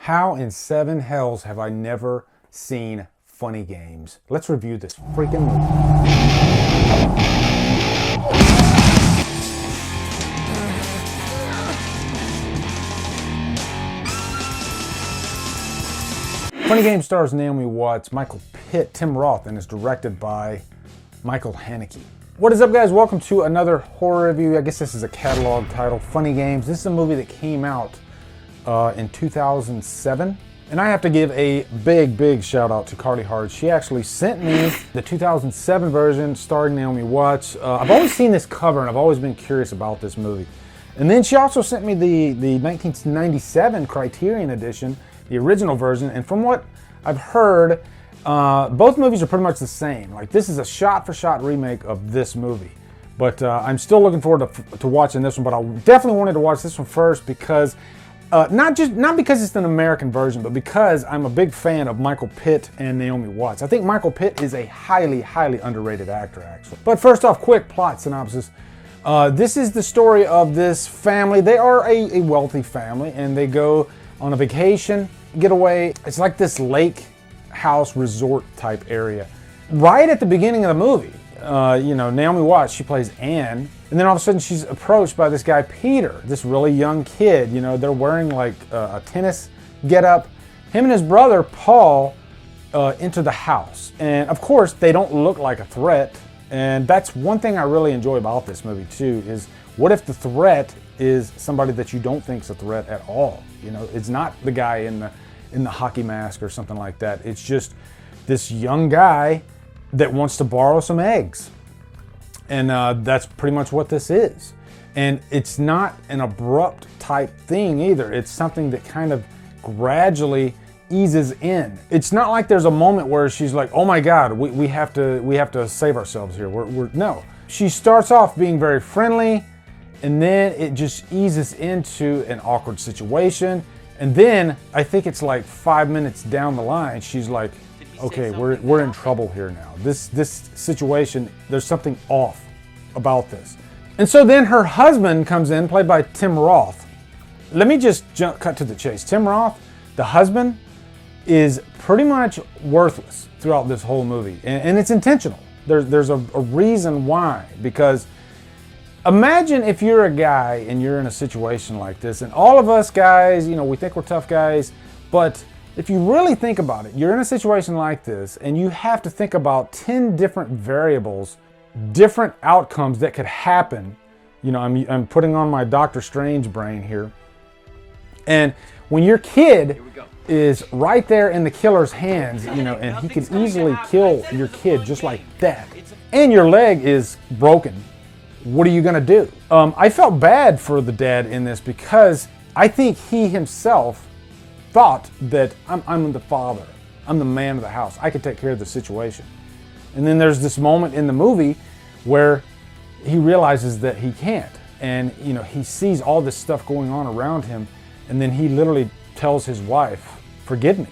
How in seven hells have I never seen Funny Games? Let's review this freaking movie. Funny Games stars Naomi Watts, Michael Pitt, Tim Roth, and is directed by Michael Haneke. What is up, guys? Welcome to another horror review. I guess this is a catalog title, Funny Games. This is a movie that came out in 2007. And I have to give a big shout out to Carly Hard. She actually sent me the 2007 version starring Naomi Watts. I've always seen this cover and I've always been curious about this movie. And then she also sent me the 1997 Criterion edition, the original version. And from what I've heard, both movies are pretty much the same. Like, this is a shot-for-shot remake of this movie. But I'm still looking forward to watching this one. But I definitely wanted to watch this one first because not because it's an American version, but because I'm a big fan of Michael Pitt and Naomi Watts. I think Michael Pitt is a highly underrated actor, actually. But first off, quick plot synopsis. This is the story of this family. They are a wealthy family, and they go on a vacation getaway. It's like this lake house resort type area. Right at the beginning of the movie, Naomi Watts, she plays Anne, and then all of a sudden she's approached by this guy Peter, this really young kid. They're wearing like a tennis getup. Him and his brother Paul enter the house, and of course they don't look like a threat. And that's one thing I really enjoy about this movie too, is what if the threat is somebody that you don't think is a threat at all? It's not the guy in the hockey mask or something like that. It's just this young guy that wants to borrow some eggs. And that's pretty much what this is. And it's not an abrupt type thing either. It's something that kind of gradually eases in. It's not like there's a moment where she's like, oh my God, we have to save ourselves here. No. She starts off being very friendly, and then it just eases into an awkward situation. And then I think it's like 5 minutes down the line, she's like, okay, we're in trouble here now. This situation, there's something off about this. And so then her husband comes in, played by Tim Roth. Let me just cut to the chase. Tim Roth, the husband, is pretty much worthless throughout this whole movie. And it's intentional. There's a reason why. Because imagine if you're a guy and you're in a situation like this, and all of us guys, we think we're tough guys, but if you really think about it, you're in a situation like this and you have to think about 10 different variables, different outcomes that could happen. I'm putting on my Doctor Strange brain here. And when your kid is right there in the killer's hands, and he can easily kill your kid just like that, and your leg is broken, what are you gonna do? I felt bad for the dad in this because I think he himself thought that I'm the father, I'm the man of the house, I could take care of the situation. And then there's this moment in the movie where he realizes that he can't, and he sees all this stuff going on around him, and then he literally tells his wife, forgive me.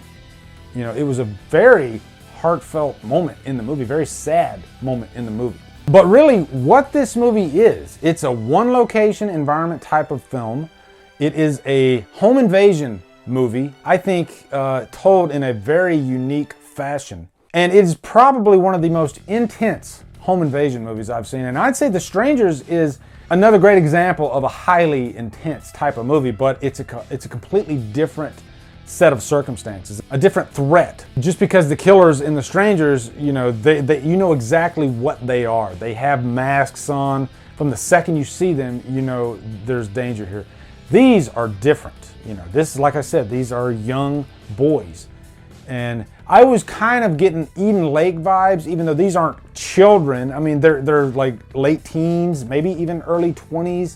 It was a very heartfelt moment in the movie, very sad moment in the movie. But really what this movie is, it's a one location environment type of film. It is a home invasion movie, I think, told in a very unique fashion. And it is probably one of the most intense home invasion movies I've seen. And I'd say The Strangers is another great example of a highly intense type of movie, but it's a completely different set of circumstances, a different threat. Just because the killers in The Strangers, you know exactly what they are. They have masks on. From the second you see them, there's danger here. These are different. This, like I said, these are young boys. And I was kind of getting Eden Lake vibes, even though these aren't children. I mean, they're like late teens, maybe even early 20s,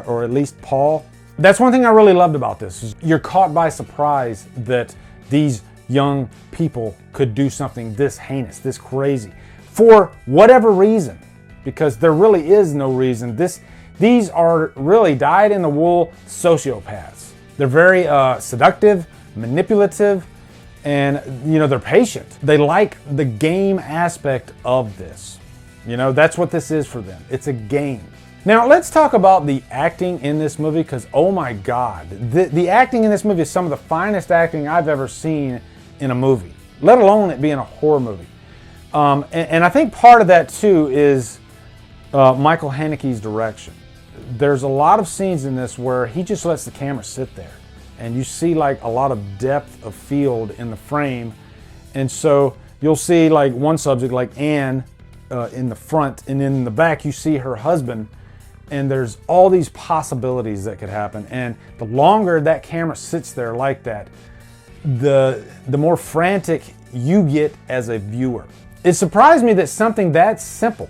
or at least Paul. That's one thing I really loved about this. Is you're caught by surprise that these young people could do something this heinous, this crazy, for whatever reason, because there really is no reason. These are really dyed-in-the-wool sociopaths. They're very seductive, manipulative, and they're patient. They like the game aspect of this. That's what this is for them. It's a game. Now let's talk about the acting in this movie, because oh my God, the acting in this movie is some of the finest acting I've ever seen in a movie, let alone it being a horror movie. And I think part of that too is Michael Haneke's direction. There's a lot of scenes in this where he just lets the camera sit there, and you see like a lot of depth of field in the frame. And so you'll see like one subject like Anne in the front, and in the back you see her husband, and there's all these possibilities that could happen. And the longer that camera sits there like that, the more frantic you get as a viewer. It surprised me that something that simple,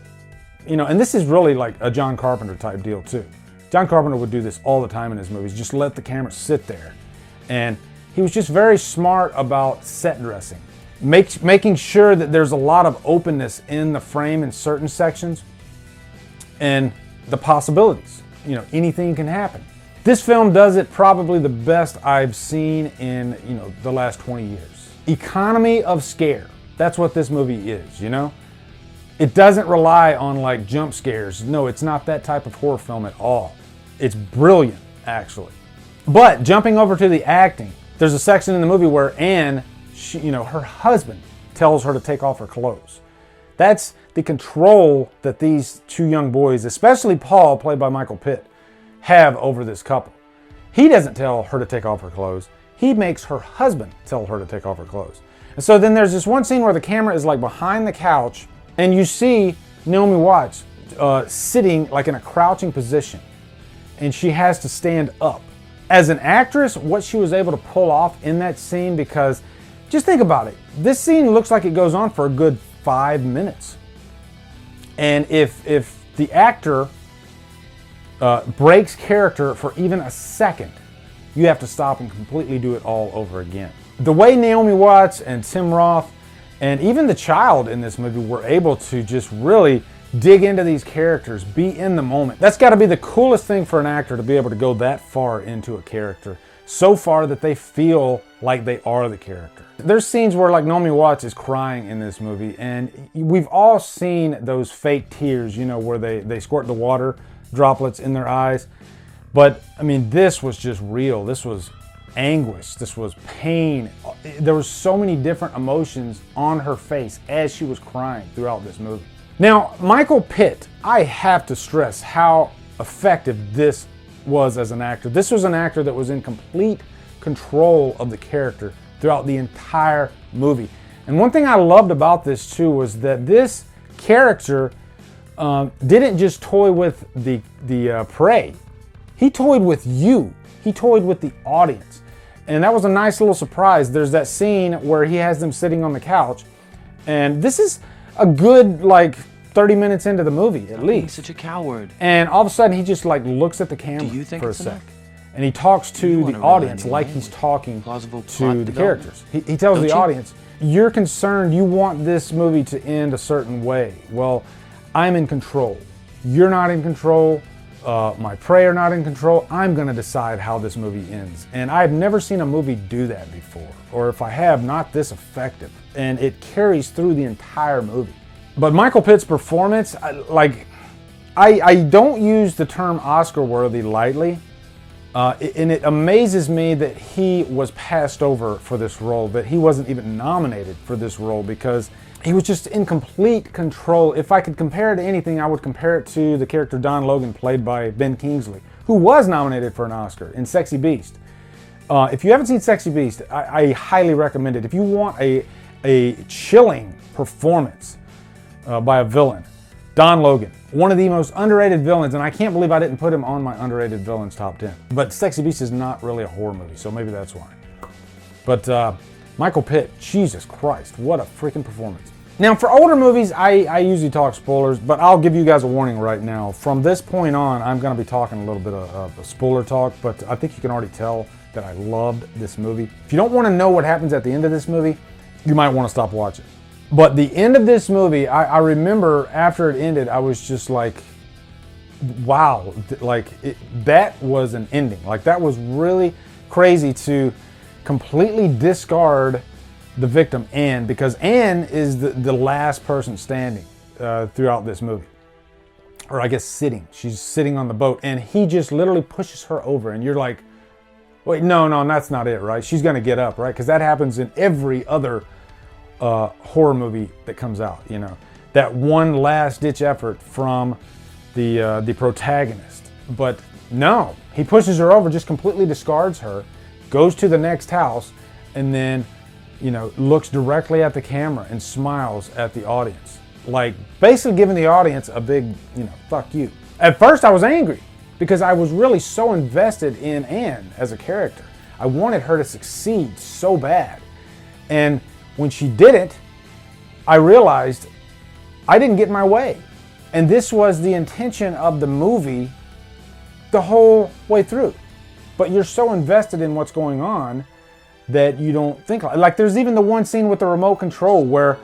you know, and this is really like a John Carpenter type deal too. John Carpenter would do this all the time in his movies, just let the camera sit there. And he was just very smart about set dressing, making sure that there's a lot of openness in the frame in certain sections, and the possibilities, you know, anything can happen. This film does it probably the best I've seen in, you know, the last 20 years. Economy of scare. That's what this movie is, you know? It doesn't rely on like jump scares. No, it's not that type of horror film at all. It's brilliant, actually. But jumping over to the acting, there's a section in the movie where Anne, her husband tells her to take off her clothes. That's the control that these two young boys, especially Paul, played by Michael Pitt, have over this couple. He doesn't tell her to take off her clothes. He makes her husband tell her to take off her clothes. And so then there's this one scene where the camera is like behind the couch, and you see Naomi Watts sitting like in a crouching position, and she has to stand up. As an actress, what she was able to pull off in that scene, because just think about it. This scene looks like it goes on for a good 5 minutes. And if the actor breaks character for even a second, you have to stop and completely do it all over again. The way Naomi Watts and Tim Roth and even the child in this movie were able to just really dig into these characters, be in the moment. That's got to be the coolest thing for an actor, to be able to go that far into a character, so far that they feel like they are the character. There's scenes where like Naomi Watts is crying in this movie, and we've all seen those fake tears, you know, where they squirt the water droplets in their eyes. But I mean, this was just real. This was anguish. This was pain. There was so many different emotions on her face as she was crying throughout this movie. Now, Michael Pitt, I have to stress how effective this was as an actor. This was an actor that was in complete control of the character throughout the entire movie. And one thing I loved about this too was that this character didn't just toy with the prey. He toyed with you. He toyed with the audience. And that was a nice little surprise. There's that scene where he has them sitting on the couch, and this is a good like 30 minutes into the movie at least. Such a coward. And all of a sudden he just like looks at the camera for a sec. And he talks to the audience like he's talking to the characters. He tells the audience, you're concerned, you want this movie to end a certain way. Well, I'm in control. You're not in control. My prey are not in control. I'm going to decide how this movie ends. And I've never seen a movie do that before. Or if I have, not this effective. And it carries through the entire movie. But Michael Pitt's performance, I don't use the term Oscar-worthy lightly. And it amazes me that he was passed over for this role, that he wasn't even nominated for this role, because he was just in complete control. If I could compare it to anything, I would compare it to the character Don Logan, played by Ben Kingsley, who was nominated for an Oscar in Sexy Beast. If you haven't seen Sexy Beast, I highly recommend it. If you want a chilling performance by a villain, Don Logan, one of the most underrated villains, and I can't believe I didn't put him on my underrated villains top 10. But Sexy Beast is not really a horror movie, so maybe that's why. But Michael Pitt, Jesus Christ, what a freaking performance. Now, for older movies, I usually talk spoilers, but I'll give you guys a warning right now. From this point on, I'm going to be talking a little bit of spoiler talk, but I think you can already tell that I loved this movie. If you don't want to know what happens at the end of this movie, you might want to stop watching. But the end of this movie, I remember after it ended, I was just like, wow, that was an ending. Like, that was really crazy to completely discard the victim, Anne, because Anne is the last person standing throughout this movie. or I guess sitting. She's sitting on the boat, and he just literally pushes her over, and you're like, wait, no, that's not it, right? She's gonna get up, right? Because that happens in every other horror movie that comes out, you know. That one last ditch effort from the protagonist. But no, he pushes her over, just completely discards her, goes to the next house, and then, you know, looks directly at the camera and smiles at the audience. Like, basically giving the audience a big, you know, fuck you. At first I was angry because I was really so invested in Anne as a character. I wanted her to succeed so bad. And when she didn't, I realized I didn't get my way. And this was the intention of the movie the whole way through. But you're so invested in what's going on that you don't think like there's even the one scene with the remote control where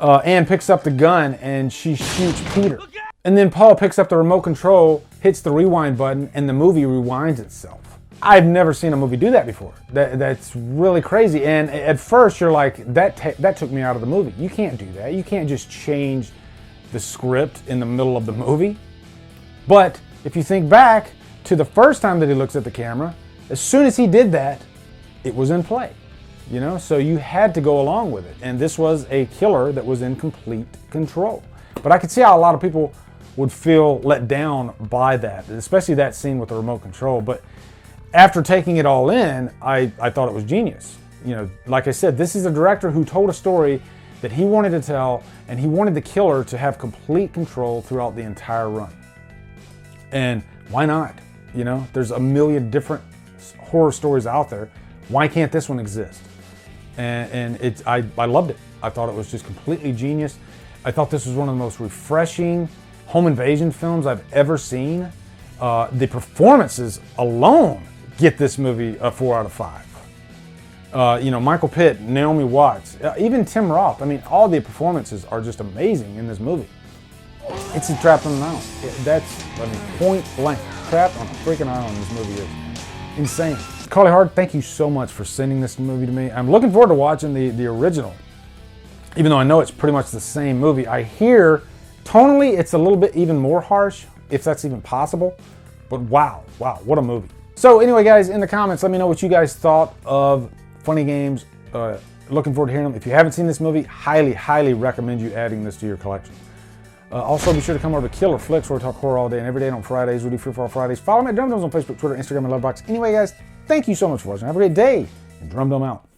Anne picks up the gun and she shoots Peter. And then Paul picks up the remote control, hits the rewind button, and the movie rewinds itself. I've never seen a movie do that before. That's really crazy. And at first you're like, that took me out of the movie. You can't do that. You can't just change the script in the middle of the movie. But if you think back to the first time that he looks at the camera, as soon as he did that, it was in play. You know, so you had to go along with it. And this was a killer that was in complete control. But I could see how a lot of people would feel let down by that, especially that scene with the remote control. But after taking it all in, I thought it was genius. You know, like I said, this is a director who told a story that he wanted to tell, and he wanted the killer to have complete control throughout the entire run. And why not? You know, there's a million different horror stories out there. Why can't this one exist? And I loved it. I thought it was just completely genius. I thought this was one of the most refreshing home invasion films I've ever seen. The performances alone get this movie a 4 out of 5. You know, Michael Pitt, Naomi Watts, even Tim Roth. I mean, all the performances are just amazing in this movie. It's a Trapped on an Island. That's, I mean, point blank. Trapped on a freaking island, this movie is insane. Carly Hart, thank you so much for sending this movie to me. I'm looking forward to watching the original. Even though I know it's pretty much the same movie, I hear tonally it's a little bit even more harsh, if that's even possible. But wow, what a movie. So anyway, guys, in the comments, let me know what you guys thought of Funny Games. Looking forward to hearing them. If you haven't seen this movie, highly recommend you adding this to your collection. Also, be sure to come over to Killer Flicks, where we talk horror all day and every day. And on Fridays, we do Free For All Fridays. Follow me at Drumdums on Facebook, Twitter, Instagram, and Lovebox. Anyway, guys, thank you so much for watching. Have a great day, and Drumdum out.